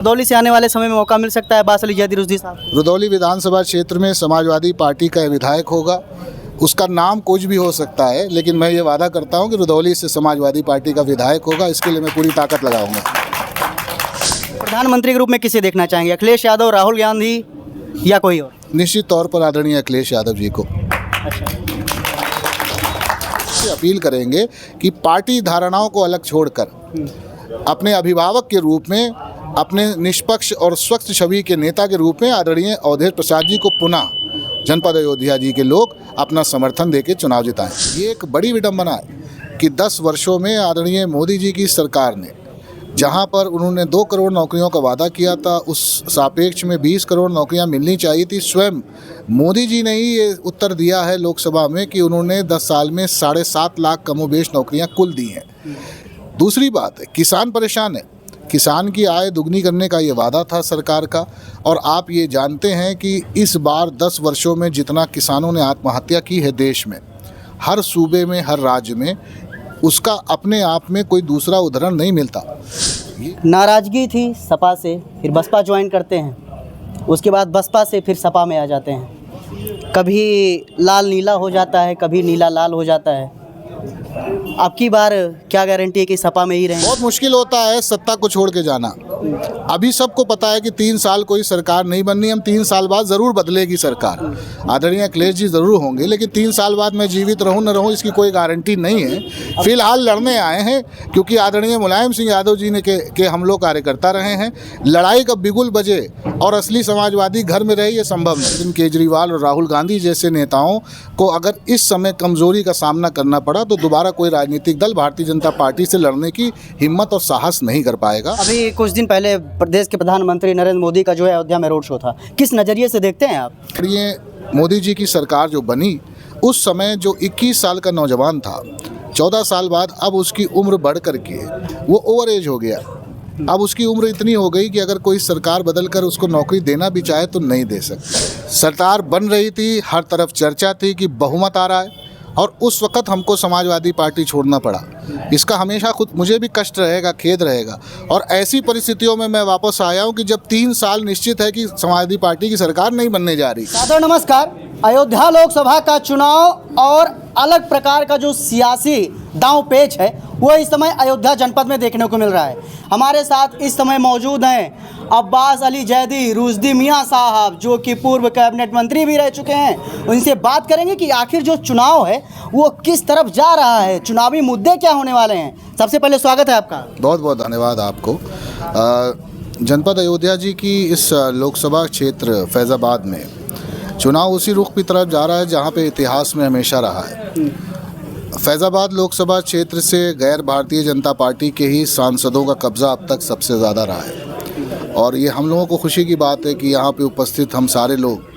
रुदौली से आने वाले समय में मौका मिल सकता है अब्बास अली जैदी रुश्दी साहब को? रुदौली विधानसभा क्षेत्र में समाजवादी पार्टी का विधायक होगा। उसका नाम कुछ भी हो सकता है, लेकिन मैं ये वादा करता हूँ कि रुदौली से समाजवादी पार्टी का विधायक होगा। इसके लिए मैं पूरी ताकत लगाऊंगा। प्रधानमंत्री के रूप में किसे देखना चाहेंगे, अखिलेश यादव, राहुल गांधी या कोई और? निश्चित तौर पर आदरणीय अखिलेश यादव जी को अच्छा, अपील करेंगे कि पार्टी धारणाओं को अलग छोड़कर अपने अभिभावक के रूप में, अपने निष्पक्ष और स्वच्छ छवि के नेता के रूप में आदरणीय अवधेश प्रसाद जी को पुनः जनपद अयोध्या जी के लोग अपना समर्थन देकर चुनाव जिताएं। ये एक बड़ी विडंबना है कि 10 वर्षों में आदरणीय मोदी जी की सरकार ने, जहां पर उन्होंने 2 करोड़ नौकरियों का वादा किया था, उस सापेक्ष में 20 करोड़ नौकरियां मिलनी चाहिए थी। स्वयं मोदी जी ने ही ये उत्तर दिया है लोकसभा में कि उन्होंने 10 साल में 7.5 लाख कमोबेश नौकरियां कुल दी हैं। दूसरी बात है, किसान परेशान है। किसान की आय दुगनी करने का ये वादा था सरकार का, और आप ये जानते हैं कि इस बार 10 वर्षों में जितना किसानों ने आत्महत्या की है देश में, हर सूबे में, हर राज्य में, उसका अपने आप में कोई दूसरा उदाहरण नहीं मिलता। नाराजगी थी सपा से, फिर बसपा ज्वाइन करते हैं, उसके बाद बसपा से फिर सपा में आ जाते हैं। कभी लाल नीला हो जाता है, कभी नीला लाल हो जाता है। अब की बार क्या गारंटी है कि सपा में ही रहेंगे? बहुत मुश्किल होता है सत्ता को छोड़ के जाना। अभी सबको पता है कि 3 साल कोई सरकार नहीं बननी। हम 3 साल बाद ज़रूर बदलेगी सरकार, आदरणीय अखिलेश जी ज़रूर होंगे, लेकिन 3 साल बाद मैं जीवित रहूं न रहूं इसकी कोई गारंटी नहीं है। फिलहाल लड़ने आए हैं क्योंकि आदरणीय मुलायम सिंह यादव जी ने के हम लोग कार्यकर्ता रहे हैं। लड़ाई का बिगुल बजे और असली समाजवादी घर में रहे, ये संभव नहीं। लेकिन केजरीवाल और राहुल गांधी जैसे नेताओं को अगर इस समय कमज़ोरी का सामना करना पड़ा तो दोबारा कोई राजनीतिक दल भारतीय जनता पार्टी से लड़ने की हिम्मत और साहस नहीं कर पाएगा। अभी कुछ दिन पहले प्रदेश के प्रधानमंत्री नरेंद्र मोदी का जो है अयोध्या में रोड शो था, किस नज़रिए से देखते हैं आप? ये मोदी जी की सरकार जो बनी, उस समय जो 21 साल का नौजवान था, 14 साल बाद अब उसकी उम्र बढ़ करके वो ओवर एज हो गया। अब उसकी उम्र इतनी हो गई कि अगर कोई सरकार बदल कर उसको नौकरी देना भी चाहे तो नहीं दे सकता। सरकार बन रही थी, हर तरफ चर्चा थी कि बहुमत आ रहा है, और उस वक़्त हमको समाजवादी पार्टी छोड़ना पड़ा। इसका हमेशा खुद मुझे भी कष्ट रहेगा, खेद रहेगा। और ऐसी परिस्थितियों में मैं वापस आया हूं कि जब 3 साल निश्चित है कि समाजवादी पार्टी की सरकार नहीं बनने जा रही। सादर नमस्कार। अयोध्या लोकसभा का चुनाव और अलग प्रकार का जो सियासी दांव पेच है वो इस समय अयोध्या जनपद में देखने को मिल रहा है। हमारे साथ इस समय मौजूद हैं अब्बास अली जैदी रुश्दी मियां साहब, जो कि पूर्व कैबिनेट मंत्री भी रह चुके हैं। उनसे बात करेंगे कि आखिर जो चुनाव है वो किस तरफ जा रहा है, चुनावी मुद्दे क्या होने वाले हैं। सबसे पहले स्वागत है आपका। बहुत बहुत धन्यवाद आपको। जनपद अयोध्या जी की इस लोकसभा क्षेत्र फैज़ाबाद में चुनाव उसी रुख की तरफ जा रहा है जहाँ पे इतिहास में हमेशा रहा है। फैज़ाबाद लोकसभा क्षेत्र से गैर भारतीय जनता पार्टी के ही सांसदों का कब्ज़ा अब तक सबसे ज़्यादा रहा है, और ये हम लोगों को खुशी की बात है कि यहाँ पे उपस्थित हम सारे लोग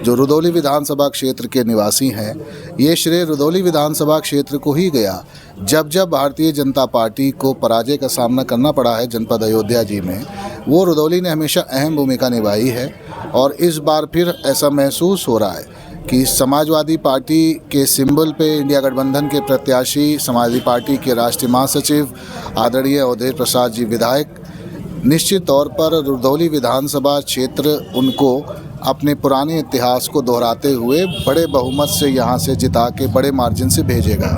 जो रुदौली विधानसभा क्षेत्र के निवासी हैं, ये श्रेय रुदौली विधानसभा क्षेत्र को ही गया जब जब भारतीय जनता पार्टी को पराजय का सामना करना पड़ा है जनपद अयोध्या जी में। वो रुदौली ने हमेशा अहम भूमिका निभाई है, और इस बार फिर ऐसा महसूस हो रहा है कि समाजवादी पार्टी के सिंबल पे इंडिया गठबंधन के प्रत्याशी, समाजवादी पार्टी के राष्ट्रीय महासचिव आदरणीय अवधेश प्रसाद जी विधायक, निश्चित तौर पर रुदौली विधानसभा क्षेत्र उनको अपने पुराने इतिहास को दोहराते हुए बड़े बहुमत से यहाँ से जिता के बड़े मार्जिन से भेजेगा।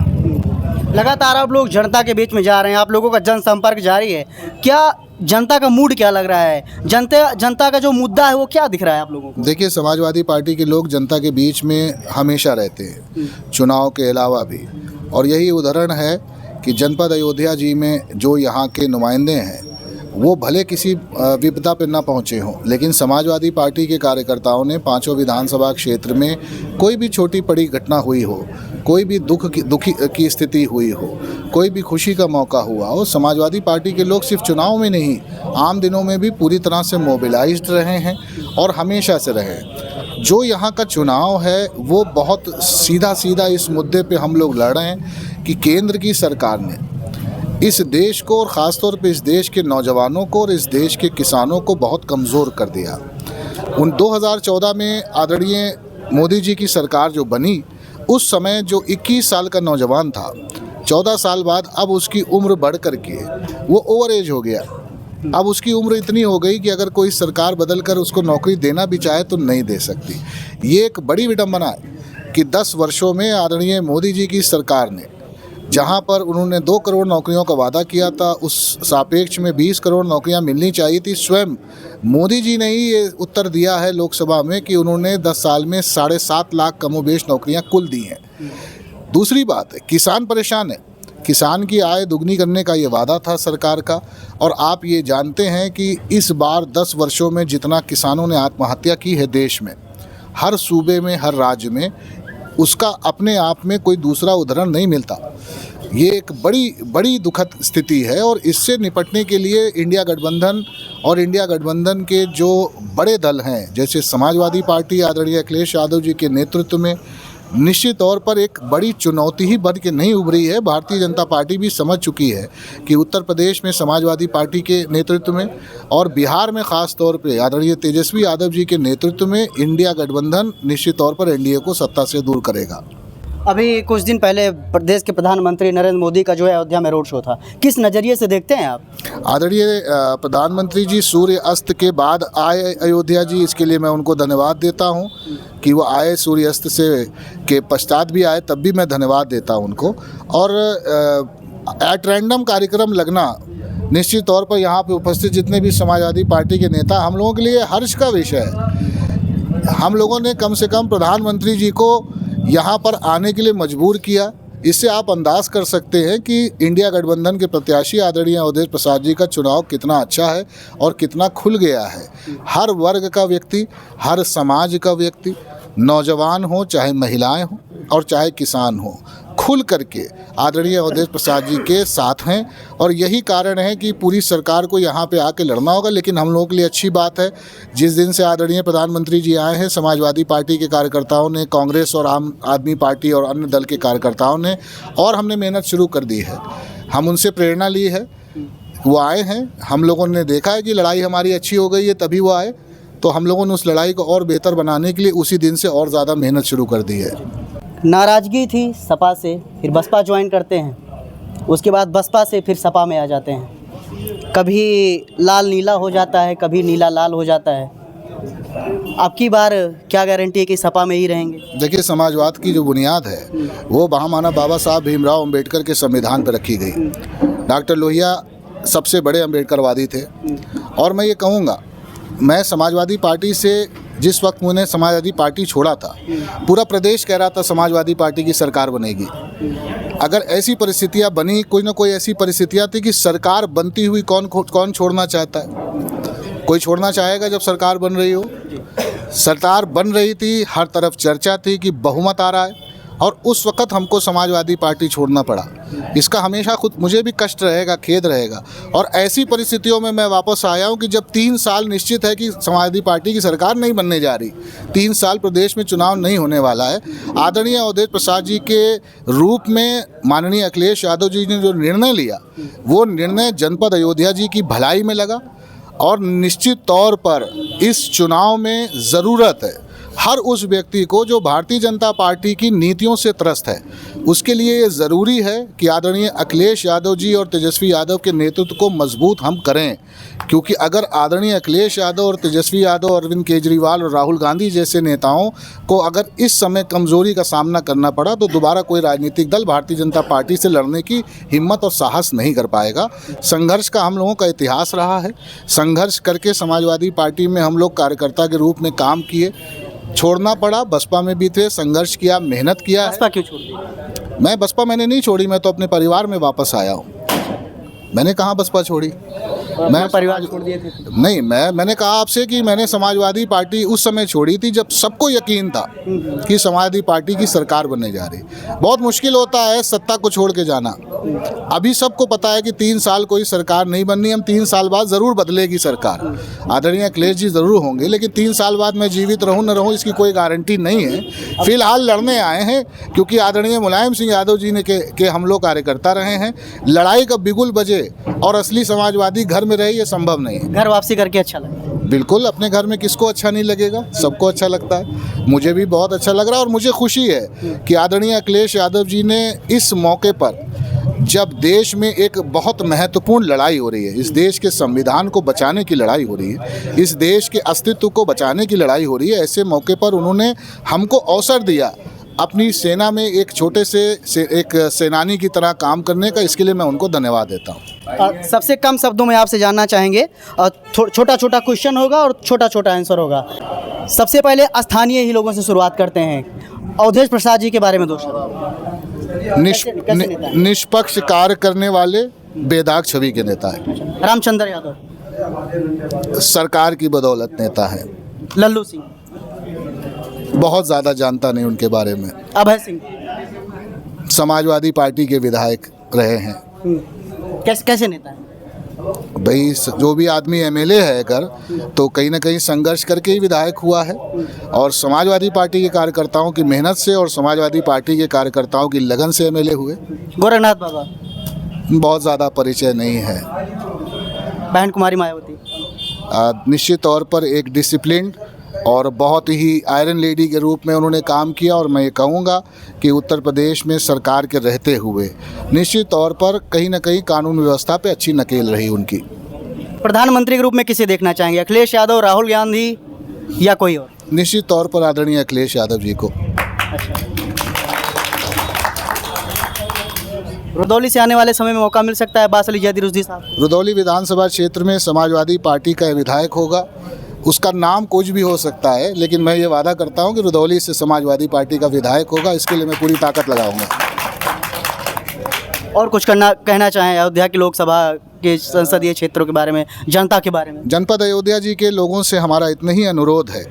लगातार आप लोग जनता के बीच में जा रहे हैं, आप लोगों का जनसंपर्क जारी है। क्या जनता का मूड क्या लग रहा है, जनता का जो मुद्दा है वो क्या दिख रहा है आप लोगों को? देखिए, समाजवादी पार्टी के लोग जनता के बीच में हमेशा रहते हैं, चुनाव के अलावा भी, और यही उदाहरण है कि जनपद अयोध्या जी में जो यहाँ के नुमाइंदे हैं वो भले किसी विपदा पर ना पहुँचे हों, लेकिन समाजवादी पार्टी के कार्यकर्ताओं ने 5 विधानसभा क्षेत्र में कोई भी छोटी बड़ी घटना हुई हो, कोई भी दुखी की स्थिति हुई हो, कोई भी खुशी का मौका हुआ हो, समाजवादी पार्टी के लोग सिर्फ चुनाव में नहीं, आम दिनों में भी पूरी तरह से मोबिलाइज्ड रहे हैं और हमेशा से रहे हैं। जो यहाँ का चुनाव है वो बहुत सीधा इस मुद्दे पे हम लोग लड़ रहे हैं कि केंद्र की सरकार ने इस देश को, और ख़ास तौर पे इस देश के नौजवानों को और इस देश के किसानों को बहुत कमज़ोर कर दिया। 2014 में आदरणीय मोदी जी की सरकार जो बनी, उस समय जो 21 साल का नौजवान था, 14 साल बाद अब उसकी उम्र बढ़ कर के वो ओवर एज हो गया। अब उसकी उम्र इतनी हो गई कि अगर कोई सरकार बदल कर उसको नौकरी देना भी चाहे तो नहीं दे सकती। ये एक बड़ी विडंबना है कि 10 वर्षों में आदरणीय मोदी जी की सरकार ने, जहां पर उन्होंने 2 करोड़ नौकरियों का वादा किया था, उस सापेक्ष में 20 करोड़ नौकरियां मिलनी चाहिए थी। स्वयं मोदी जी ने ही ये उत्तर दिया है लोकसभा में कि उन्होंने 10 साल में 7.5 लाख कमोबेश नौकरियां कुल दी हैं। दूसरी बात है, किसान परेशान है। किसान की आय दुगनी करने का ये वादा था सरकार का, और आप ये जानते हैं कि इस बार 10 वर्षों में जितना किसानों ने आत्महत्या की है देश में, हर सूबे में, हर राज्य में, उसका अपने आप में कोई दूसरा उदाहरण नहीं मिलता। ये एक बड़ी दुखद स्थिति है, और इससे निपटने के लिए इंडिया गठबंधन और इंडिया गठबंधन के जो बड़े दल हैं, जैसे समाजवादी पार्टी आदरणीय अखिलेश यादव जी के नेतृत्व में, निश्चित तौर पर एक बड़ी चुनौती ही बन के नहीं उभरी है। भारतीय जनता पार्टी भी समझ चुकी है कि उत्तर प्रदेश में समाजवादी पार्टी के नेतृत्व में और बिहार में ख़ास तौर पे आदरणीय तेजस्वी यादव जी के नेतृत्व में इंडिया गठबंधन निश्चित तौर पर एनडीए को सत्ता से दूर करेगा। अभी कुछ दिन पहले प्रदेश के प्रधानमंत्री नरेंद्र मोदी का जो है अयोध्या में रोड शो था, किस नज़रिए से देखते हैं आप? आदरणीय प्रधानमंत्री जी सूर्य अस्त के बाद आए अयोध्या जी, इसके लिए मैं उनको धन्यवाद देता हूं कि वो आए, सूर्य अस्त से के पश्चात भी आए, तब भी मैं धन्यवाद देता हूं उनको। और एट रैंडम कार्यक्रम लगना निश्चित तौर पर यहाँ पे उपस्थित जितने भी समाजवादी पार्टी के नेता, हम लोगों के लिए हर्ष का विषय है। हम लोगों ने कम से कम प्रधानमंत्री जी को यहाँ पर आने के लिए मजबूर किया। इससे आप अंदाज़ कर सकते हैं कि इंडिया गठबंधन के प्रत्याशी आदरणीय अवधेश प्रसाद जी का चुनाव कितना अच्छा है और कितना खुल गया है। हर वर्ग का व्यक्ति, हर समाज का व्यक्ति, नौजवान हो चाहे महिलाएं हो और चाहे किसान हो, खुल करके आदरणीय अवधेश प्रसाद जी के साथ हैं, और यही कारण है कि पूरी सरकार को यहाँ पे आके लड़ना होगा। लेकिन हम लोगों के लिए अच्छी बात है, जिस दिन से आदरणीय प्रधानमंत्री जी आए हैं, समाजवादी पार्टी के कार्यकर्ताओं ने, कांग्रेस और आम आदमी पार्टी और अन्य दल के कार्यकर्ताओं ने, और हमने मेहनत शुरू कर दी है। हम उनसे प्रेरणा ली है, वो आए हैं, हम लोगों ने देखा है कि लड़ाई हमारी अच्छी हो गई है, तभी वो आए, तो हम लोगों ने उस लड़ाई को और बेहतर बनाने के लिए उसी दिन से और ज़्यादा मेहनत शुरू कर दी है। नाराज़गी थी सपा से, फिर बसपा ज्वाइन करते हैं, उसके बाद बसपा से फिर सपा में आ जाते हैं। कभी लाल नीला हो जाता है, कभी नीला लाल हो जाता है। आपकी बार क्या गारंटी है कि सपा में ही रहेंगे? देखिए, समाजवाद की जो बुनियाद है वो महामानव बाबा साहब भीमराव अंबेडकर के संविधान पर रखी गई। डॉक्टर लोहिया सबसे बड़े अंबेडकरवादी थे, और मैं ये कहूँगा, मैं समाजवादी पार्टी से जिस वक्त मैंने समाजवादी पार्टी छोड़ा था, पूरा प्रदेश कह रहा था समाजवादी पार्टी की सरकार बनेगी। अगर ऐसी परिस्थितियां बनी, कोई ना कोई ऐसी परिस्थितियां थी कि सरकार बनती हुई कौन छोड़ना चाहता है? कोई छोड़ना चाहेगा जब सरकार बन रही हो? सरकार बन रही थी, हर तरफ चर्चा थी कि बहुमत आ रहा है, और उस वक्त हमको समाजवादी पार्टी छोड़ना पड़ा। इसका हमेशा खुद मुझे भी कष्ट रहेगा, खेद रहेगा। और ऐसी परिस्थितियों में मैं वापस आया हूं कि जब 3 साल निश्चित है कि समाजवादी पार्टी की सरकार नहीं बनने जा रही, 3 साल प्रदेश में चुनाव नहीं होने वाला है। आदरणीय अवधेश प्रसाद जी के रूप में माननीय अखिलेश यादव जी ने जो निर्णय लिया, वो निर्णय जनपद अयोध्या जी की भलाई में लगा, और निश्चित तौर पर इस चुनाव में ज़रूरत है हर उस व्यक्ति को जो भारतीय जनता पार्टी की नीतियों से त्रस्त है। उसके लिए ये ज़रूरी है कि आदरणीय अखिलेश यादव जी और तेजस्वी यादव के नेतृत्व को मजबूत हम करें, क्योंकि अगर आदरणीय अखिलेश यादव और तेजस्वी यादव, अरविंद केजरीवाल और राहुल गांधी जैसे नेताओं को अगर इस समय कमज़ोरी का सामना करना पड़ा, तो दोबारा कोई राजनीतिक दल भारतीय जनता पार्टी से लड़ने की हिम्मत और साहस नहीं कर पाएगा। संघर्ष का हम लोगों का इतिहास रहा है। संघर्ष करके समाजवादी पार्टी में हम लोग कार्यकर्ता के रूप में काम किए, छोड़ना पड़ा, बसपा में भी थे, संघर्ष किया, मेहनत किया। बसपा क्यों छोड़ दी? मैं बसपा मैंने नहीं छोड़ी, मैं तो अपने परिवार में वापस आया हूँ। मैंने कहाँ बसपा छोड़ी? मैं परिवार छोड़ दिए थे? नहीं, मैंने कहा आपसे कि मैंने समाजवादी पार्टी उस समय छोड़ी थी जब सबको यकीन था कि समाजवादी पार्टी की सरकार बनने जा रही। बहुत मुश्किल होता है सत्ता को छोड़ के जाना। अभी सबको पता है कि 3 साल कोई सरकार नहीं बननी, हम 3 साल बाद ज़रूर बदलेगी सरकार। आदरणीय अखिलेश जी ज़रूर होंगे, लेकिन 3 साल बाद मैं जीवित रहूँ न रहूँ इसकी कोई गारंटी नहीं है। फिलहाल लड़ने आए हैं, क्योंकि आदरणीय मुलायम सिंह यादव जी ने के हम लोग कार्यकर्ता रहे हैं। लड़ाई का बिगुल बजे और असली समाजवादी घर में रहे, ये संभव नहीं है। घर वापसी करके अच्छा लगा? बिल्कुल, अपने घर में किसको अच्छा नहीं लगेगा, सबको अच्छा लगता है। मुझे भी बहुत अच्छा लग रहा है, और मुझे खुशी है कि आदरणीय अखिलेश यादव जी ने इस मौके पर जब देश में एक बहुत महत्वपूर्ण लड़ाई हो रही है, इस देश के संविधान को बचाने की लड़ाई हो रही है, इस देश के अस्तित्व को बचाने की लड़ाई हो रही है, ऐसे मौके पर उन्होंने हमको अवसर दिया अपनी सेना में एक छोटे से एक सेनानी की तरह काम करने का। इसके लिए मैं उनको धन्यवाद देता हूँ। सबसे कम शब्दों में आपसे जानना चाहेंगे, छोटा छोटा क्वेश्चन होगा और छोटा छोटा आंसर होगा। सबसे पहले स्थानीय ही लोगों से शुरुआत करते हैं। अवधेश प्रसाद जी के बारे में दो शब्द। कैसे नेता हैं? निष्पक्ष कार्य करने वाले बेदाग छवि के नेता है। रामचंद्र यादव सरकार की बदौलत नेता है। लल्लू सिंह, बहुत ज़्यादा जानता नहीं उनके बारे में। अभय सिंह, समाजवादी पार्टी के विधायक रहे हैं। कैसे नेता है? भाई जो भी आदमी एमएलए है अगर, तो कहीं ना कहीं संघर्ष करके ही विधायक हुआ है, और समाजवादी पार्टी के कार्यकर्ताओं की मेहनत से और समाजवादी पार्टी के कार्यकर्ताओं की लगन से एमएलए हुए। गोरखनाथ बाबा, बहुत ज़्यादा परिचय नहीं है। बहन कुमारी मायावती, निश्चित तौर पर एक डिसिप्लिन्ड और बहुत ही आयरन लेडी के रूप में उन्होंने काम किया, और मैं ये कहूँगा कि उत्तर प्रदेश में सरकार के रहते हुए निश्चित तौर पर कहीं ना कहीं कानून व्यवस्था पे अच्छी नकेल रही उनकी। प्रधानमंत्री के रूप में किसे देखना चाहेंगे? अखिलेश यादव, राहुल गांधी या कोई और? निश्चित तौर पर आदरणीय अखिलेश यादव जी को। रुदौली से आने वाले समय में मौका मिल सकता है अब्बास अली जैदी रुश्दी साहब? रुदौली विधानसभा क्षेत्र में समाजवादी पार्टी का विधायक होगा। उसका नाम कुछ भी हो सकता है, लेकिन मैं ये वादा करता हूँ कि रुदौली से समाजवादी पार्टी का विधायक होगा। इसके लिए मैं पूरी ताकत लगाऊंगा। और कुछ कहना चाहें अयोध्या की लोकसभा के संसदीय क्षेत्रों के बारे में, जनता के बारे में? जनपद अयोध्या जी के लोगों से हमारा इतना ही अनुरोध है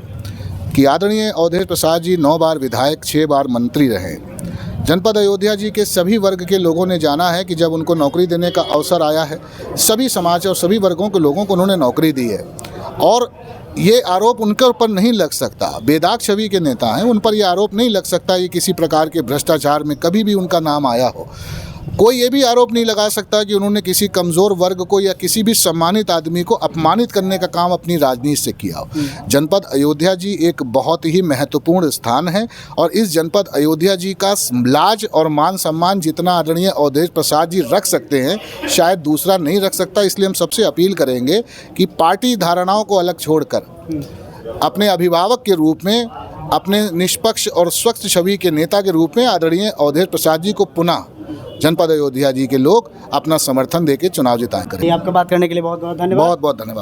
कि आदरणीय अवधेश प्रसाद जी 9 बार विधायक, 6 बार मंत्री रहे। जनपद अयोध्या जी के सभी वर्ग के लोगों ने जाना है कि जब उनको नौकरी देने का अवसर आया है, सभी समाज और सभी वर्गों के लोगों को उन्होंने नौकरी दी है, और ये आरोप उनके ऊपर नहीं लग सकता। बेदाग छवि के नेता हैं, उन पर ये आरोप नहीं लग सकता ये किसी प्रकार के भ्रष्टाचार में कभी भी उनका नाम आया हो। कोई ये भी आरोप नहीं लगा सकता कि उन्होंने किसी कमज़ोर वर्ग को या किसी भी सम्मानित आदमी को अपमानित करने का काम अपनी राजनीति से किया हो। जनपद अयोध्या जी एक बहुत ही महत्वपूर्ण स्थान है, और इस जनपद अयोध्या जी का लाज और मान सम्मान जितना आदरणीय अवधेश प्रसाद जी रख सकते हैं, शायद दूसरा नहीं रख सकता। इसलिए हम सबसे अपील करेंगे कि पार्टी धारणाओं को अलग छोड़कर अपने अभिभावक के रूप में, अपने निष्पक्ष और स्वच्छ छवि के नेता के रूप में आदरणीय अवधेश प्रसाद जी को पुनः जनपद अयोध्या जी के लोग अपना समर्थन देके चुनाव जिताएं करें। आपका बात करने के लिए बहुत बहुत धन्यवाद। बहुत बहुत धन्यवाद।